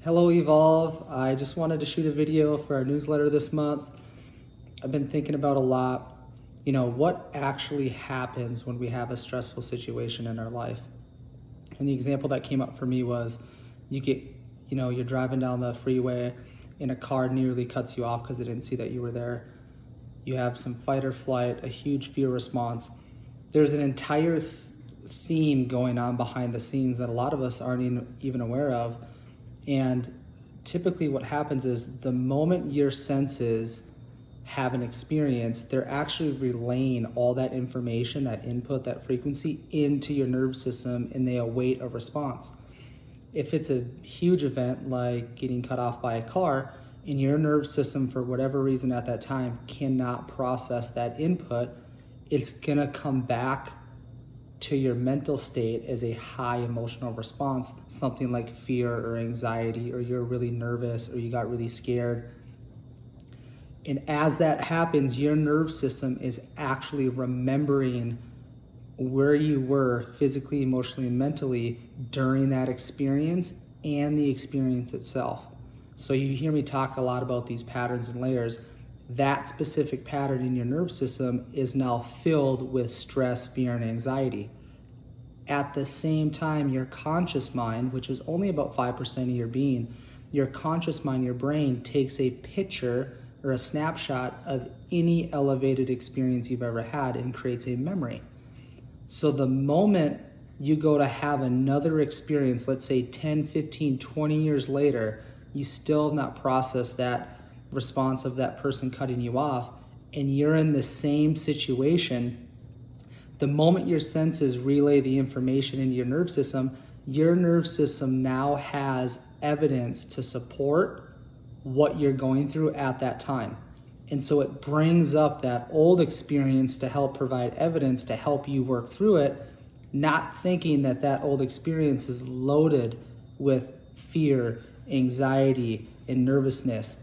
Hello Evolve, I just wanted to shoot a video for our newsletter this month. I've been thinking about a lot, what actually happens when we have a stressful situation in our life. And the example that came up for me was you're driving down the freeway and a car nearly cuts you off because they didn't see that you were there. You have some fight or flight, a huge fear response. There's an entire theme going on behind the scenes that a lot of us aren't even aware of. And typically what happens is the moment your senses have an experience, they're actually relaying all that information, that input, that frequency into your nervous system, and they await a response. If it's a huge event like getting cut off by a car, and your nervous system, for whatever reason at that time, cannot process that input, it's gonna come back to your mental state as a high emotional response, something like fear or anxiety, or you're really nervous, or you got really scared. And as that happens, your nervous system is actually remembering where you were physically, emotionally, and mentally during that experience and the experience itself. So you hear me talk a lot about these patterns and layers. That specific pattern in your nervous system is now filled with stress, fear, and anxiety. At the same time, your conscious mind, which is only about 5% of your being, your conscious mind, your brain, takes a picture or a snapshot of any elevated experience you've ever had and creates a memory. So the moment you go to have another experience, let's say 10, 15, 20 years later, you still have not processed that response of that person cutting you off, and you're in the same situation. The moment your senses relay the information into your nerve system now has evidence to support what you're going through at that time. And so it brings up that old experience to help provide evidence to help you work through it, not thinking that that old experience is loaded with fear, anxiety, and nervousness.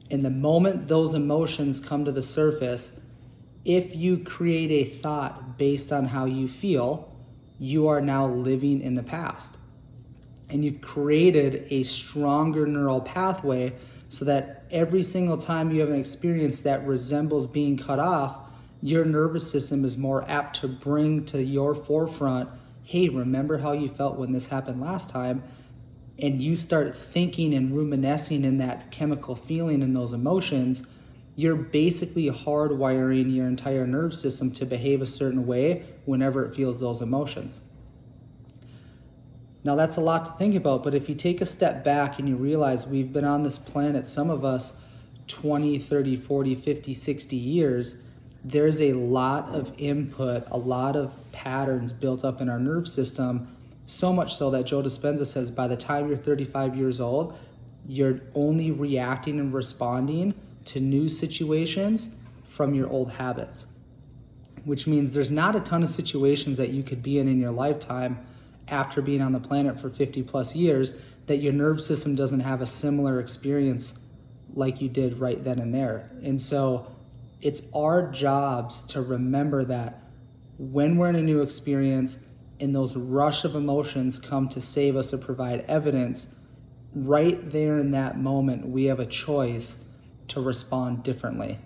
And the moment those emotions come to the surface, if you create a thought based on how you feel, you are now living in the past. And you've created a stronger neural pathway so that every single time you have an experience that resembles being cut off, your nervous system is more apt to bring to your forefront, hey, remember how you felt when this happened last time? And you start thinking and ruminating in that chemical feeling and those emotions, you're basically hardwiring your entire nerve system to behave a certain way whenever it feels those emotions. Now that's a lot to think about, but if you take a step back and you realize we've been on this planet, some of us 20, 30, 40, 50, 60 years, there's a lot of input, a lot of patterns built up in our nerve system, so much so that Joe Dispenza says by the time you're 35 years old, you're only reacting and responding to new situations from your old habits, which means there's not a ton of situations that you could be in your lifetime after being on the planet for 50 plus years that your nerve system doesn't have a similar experience like you did right then and there. And so it's our jobs to remember that when we're in a new experience and those rush of emotions come to save us or provide evidence, right there in that moment, we have a choice to respond differently.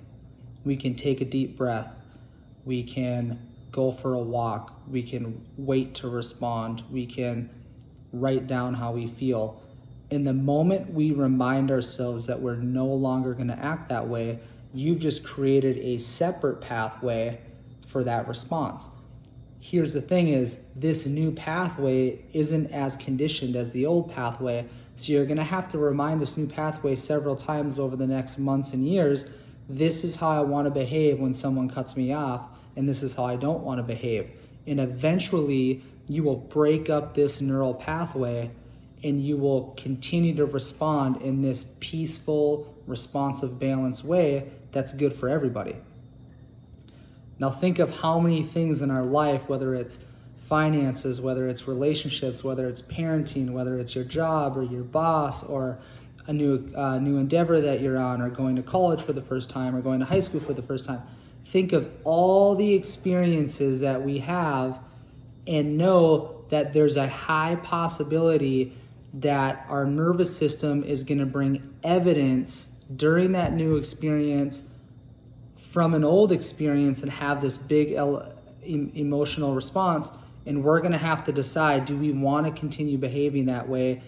We can take a deep breath. We can go for a walk. We can wait to respond. We can write down how we feel. In the moment we remind ourselves that we're no longer going to act that way, you've just created a separate pathway for that response. Here's the thing is, this new pathway isn't as conditioned as the old pathway, so you're gonna have to remind this new pathway several times over the next months and years, this is how I wanna behave when someone cuts me off, and this is how I don't wanna behave. And eventually, you will break up this neural pathway and you will continue to respond in this peaceful, responsive, balanced way that's good for everybody. Now think of how many things in our life, whether it's finances, whether it's relationships, whether it's parenting, whether it's your job or your boss or a new endeavor that you're on, or going to college for the first time or going to high school for the first time. Think of all the experiences that we have and know that there's a high possibility that our nervous system is going to bring evidence during that new experience from an old experience and have this big emotional response. And we're going to have to decide, do we want to continue behaving that way,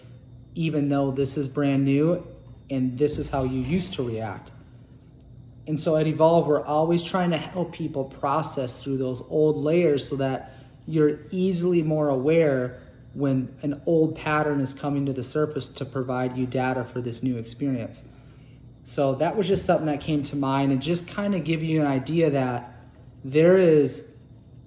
even though this is brand new and this is how you used to react? And so at Evolve, we're always trying to help people process through those old layers so that you're easily more aware when an old pattern is coming to the surface to provide you data for this new experience. So that was just something that came to mind, and just kind of give you an idea that there is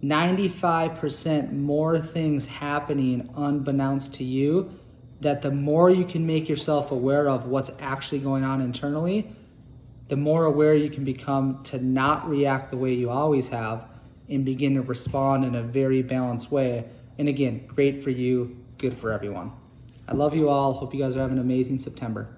95% more things happening unbeknownst to you, that the more you can make yourself aware of what's actually going on internally, the more aware you can become to not react the way you always have and begin to respond in a very balanced way. And again, great for you, good for everyone. I love you all. Hope you guys are having an amazing September.